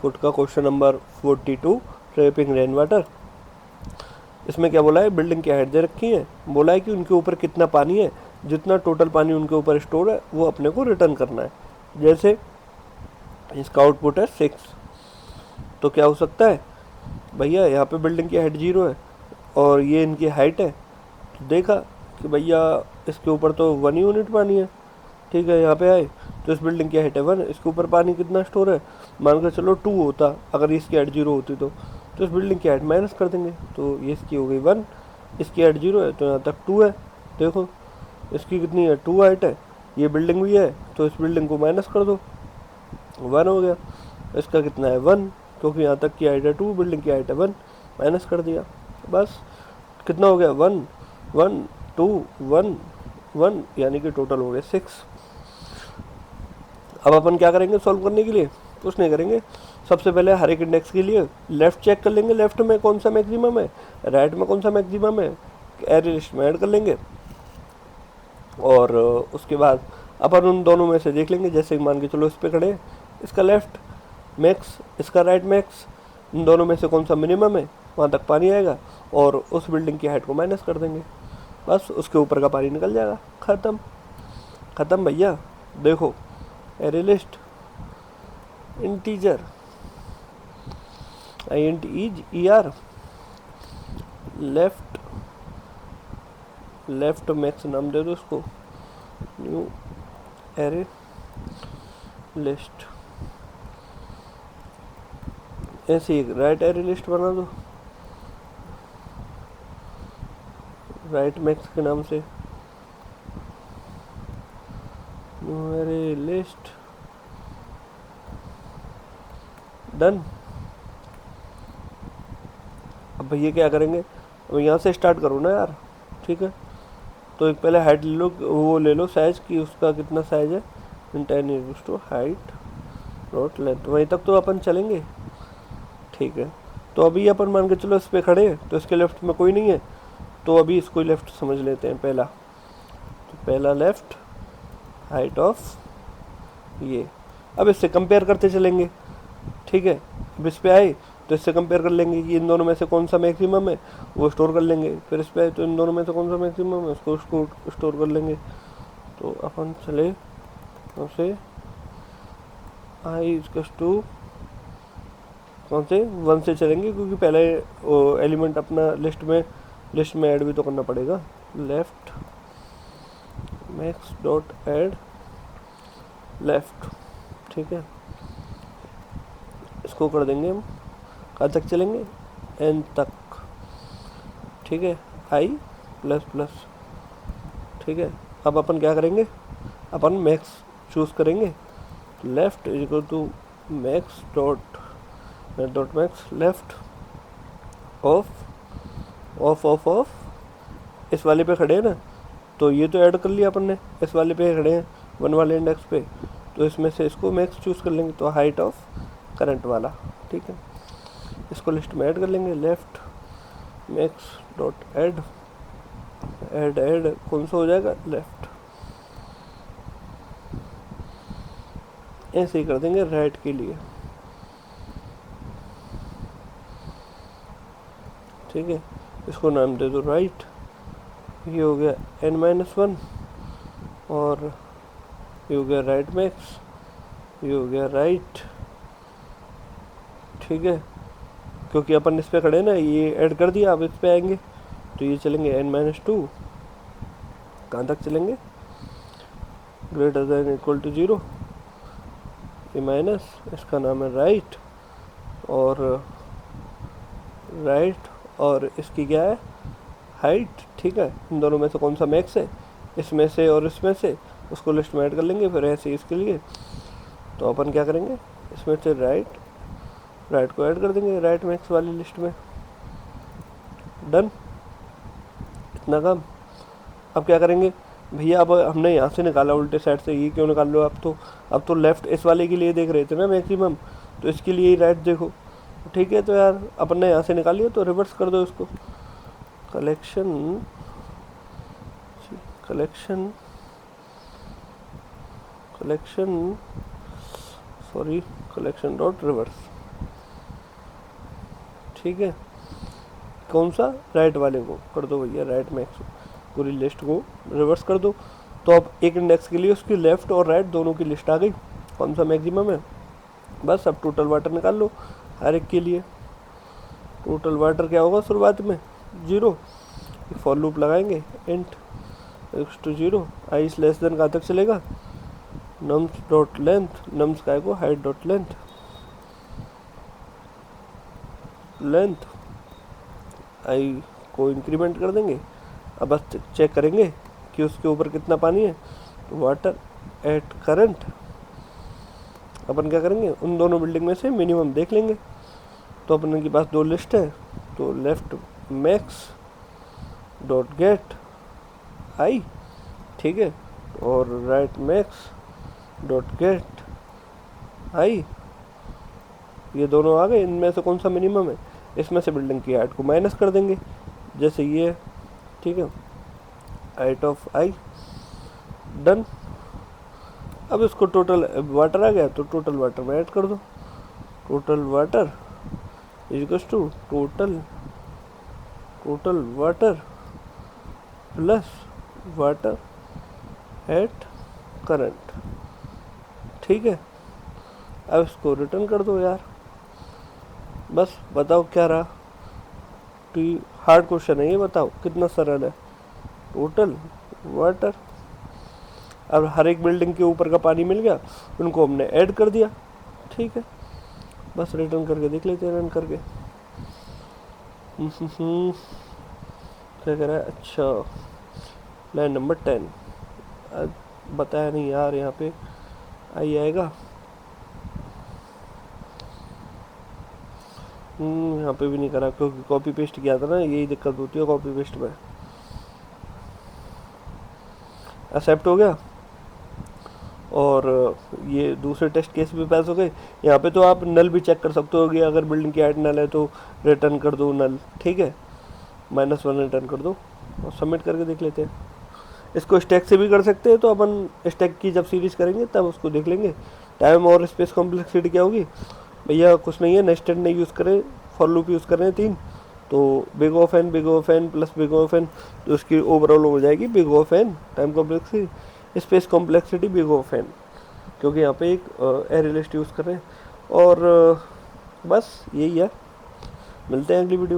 Code का question number 42 trapping rain water. इसमें क्या बोला है, बिल्डिंग की हाइट दे रखी है, बोला है कि उनके ऊपर कितना पानी है, जितना टोटल पानी उनके ऊपर स्टोर है वो अपने को रिटर्न करना है। जैसे इसका आउटपुट है 6, तो क्या हो सकता है भैया, यहाँ पे बिल्डिंग की हाइट 0 है और ये इनकी हाइट है, तो देखा कि भैया इसके ऊपर तो 1 यूनिट पानी है। ठीक है, यहाँ पे आए तो इस बिल्डिंग की हाइट है 1, इसके ऊपर पानी कितना स्टोर है, मान कर चलो 2 होता, अगर इसकी हाइट 0 होती तो इस बिल्डिंग की हाइट माइनस कर देंगे, तो ये इसकी हो गई 1, इसकी हाइट 0 है तो यहाँ तक 2 है। देखो इसकी कितनी है, 2 हाइट है, ये बिल्डिंग भी है, तो इस बिल्डिंग को माइनस कर दो, 1 हो गया। इसका कितना है 1, क्योंकि यहाँ तक की हाइट है 2, बिल्डिंग की हाइट है 1, माइनस कर दिया, बस कितना हो गया 1 1 2 1 1, यानी कि टोटल हो गया 6। अब अपन क्या करेंगे सॉल्व करने के लिए, कुछ नहीं करेंगे, सबसे पहले हर एक इंडेक्स के लिए लेफ्ट चेक कर लेंगे, लेफ्ट में कौन सा मैक्सिमम है, राइट में कौन सा मैक्सिमम है, एरे लिस्ट में ऐड कर लेंगे और उसके बाद अपन उन दोनों में से देख लेंगे। जैसे मान के चलो इस पे खड़े हैं, इसका लेफ्ट मैक्स, इसका राइट मैक्स, इन दोनों में से कौन सा मिनिमम है, वहाँ तक पानी आएगा और उस बिल्डिंग की हाइट को माइनस कर देंगे, बस उसके ऊपर का पानी निकल जाएगा, ख़त्म ख़त्म भैया। देखो array list integer INT is ER, left max नाम दे दो उसको, न्यू एरे लिस्ट, ऐसे ही राइट एरे लिस्ट बना दो, राइट मैक्स के नाम से न्यू एरे लिस्ट, डन। अब भैया क्या करेंगे, अब यहाँ से स्टार्ट करो ना यार, ठीक है, तो एक पहले हाइट ले लो, वो ले लो साइज की, उसका कितना साइज है, 10 टू हाइट नॉट लेंथ, वहीं तक तो अपन चलेंगे, ठीक है। तो अभी अपन मान के चलो इस पे खड़े हैं, तो इसके लेफ्ट में कोई नहीं है, तो अभी इसको लेफ्ट समझ लेते हैं पहला, तो पहला लेफ्ट हाइट ऑफ ये, अब इससे कंपेयर करते चलेंगे, ठीक है। अब इस पे आए तो इससे कंपेयर कर लेंगे कि इन दोनों में से कौन सा मैक्सिमम है, वो स्टोर कर लेंगे, फिर इस पे आए तो इन दोनों में से कौन सा मैक्सिमम है उसको स्टोर कर लेंगे। तो अपन चले से आई इसकस टू कौन से 1 से चलेंगे, क्योंकि पहले एलिमेंट अपना लिस्ट में ऐड भी तो करना पड़ेगा, left max dot add left, ठीक है। इसको कर देंगे हम, कहाँ तक चलेंगे, n तक, ठीक है, i प्लस प्लस, ठीक है। अब अपन क्या करेंगे, अपन मैक्स चूज़ करेंगे, left is equal to max dot max left of इस वाले पे खड़े हैं ना, तो ये तो ऐड कर लिया अपन ने, इस वाले पे खड़े हैं 1 वाले इंडेक्स पे, तो इसमें से इसको मैक्स चूज़ कर लेंगे, तो हाइट ऑफ करंट वाला, ठीक है। इसको लिस्ट में ऐड कर लेंगे, लेफ्ट मैक्स डॉट ऐड कौन सा हो जाएगा, लेफ्ट, ऐसे ही कर देंगे राइट के लिए, ठीक है। इसको नाम दे दो राइट, ये हो गया n-1 और ये हो गया राइट मैक्स, ये हो गया राइट, ठीक है। क्योंकि अपन इस पे खड़े ना, ये ऐड कर दिया, अब इस पे आएंगे तो ये चलेंगे n-2, कहाँ तक चलेंगे, ग्रेटर देन इक्वल टू 0, ये माइनस, इसका नाम है राइट और इसकी क्या है हाइट, ठीक है। इन दोनों में से कौन सा मैक्स है, इसमें से और इसमें से, उसको लिस्ट में ऐड कर लेंगे, फिर ऐसे इसके लिए, तो अपन क्या करेंगे, इसमें से राइट को ऐड कर देंगे राइट मैक्स वाली लिस्ट में, डन, इतना काम। अब क्या करेंगे भैया, अब हमने यहाँ से निकाला उल्टे साइड से, ये क्यों निकाल लो, अब तो लेफ्ट इस वाले के लिए देख रहे थे ना मैक्सिमम, तो इसके लिए ही राइट देखो, ठीक है। तो यार अपन ने यहाँ से निकाल लिया, तो रिवर्स कर दो इसको, कलेक्शन डॉट रिवर्स, ठीक है, कौन सा, राइट वाले को कर दो भैया, राइट मैक्स, पूरी लिस्ट को रिवर्स कर दो। तो अब एक इंडेक्स के लिए उसकी लेफ़्ट और राइट दोनों की लिस्ट आ गई, कौन सा मैक्सिमम है। बस अब टोटल वाटर निकाल लो हर एक के लिए। टोटल वाटर क्या होगा शुरुआत में, 0। फॉर लूप लगाएंगे, इंट एक्स टू 0, आई इस लेस देन कहाँ तक चलेगा, नम्स डॉट लेंथ, नम्स का को हाइट डॉट लेंथ, लेंथ आई को इंक्रीमेंट कर देंगे। अब बस चेक करेंगे कि उसके ऊपर कितना पानी है, तो वाटर एट करंट, अपन क्या करेंगे, उन दोनों बिल्डिंग में से मिनिमम देख लेंगे। तो अपन के पास दो लिस्ट है, तो लेफ्ट मैक्स डॉट गेट आई, ठीक है, और राइट मैक्स डॉट गेट आई, ये दोनों आ गए। इनमें से कौन सा मिनिमम है, इसमें से बिल्डिंग की हाइट को माइनस कर देंगे, जैसे ये, ठीक है, हाइट ऑफ आई, डन। अब इसको टोटल वाटर आ गया तो टोटल वाटर में ऐड कर दो, total water equals to total water plus water at current, ठीक है। अब इसको रिटर्न कर दो यार, बस बताओ क्या रहा। तो हार्ड क्वेश्चन है ये, बताओ कितना सरल है, टोटल वाटर। अब हर एक बिल्डिंग के ऊपर का पानी मिल गया, उनको हमने ऐड कर दिया, ठीक है। बस रिटर्न करके देख लेते हैं, रन करके। क्या कह रहा है, अच्छा लाइन नंबर 10 बताया नहीं यार, यहाँ पे आई आएगा, यहाँ पे भी नहीं करा क्योंकि कॉपी पेस्ट किया था ना, यही दिक्कत होती है कॉपी पेस्ट में। एक्सेप्ट हो गया, और ये दूसरे टेस्ट केस भी पास हो गए। यहाँ पे तो आप नल भी चेक कर सकते हो कि अगर बिल्डिंग की हाइट नल है तो रिटर्न कर दो नल, ठीक है, -1 रिटर्न कर दो और सबमिट करके देख लेते हैं। इसको स्टैक से भी कर सकते हैं, तो अपन स्टैक की जब सीरीज करेंगे तब उसको देख लेंगे। टाइम और स्पेस कॉम्प्लेक्सिटी क्या होगी भैया, कुछ नहीं है, नेस्टेड नहीं यूज़ करें, फॉर लूप यूज़ करें 3, तो big of N plus big of N, तो उसकी ओवरऑल हो जाएगी big of N time complexity space complexity big of N, क्योंकि यहाँ पे एक एरे लिस्ट यूज़ कर रहे हैं। और बस यही है, मिलते हैं अगली वीडियो में।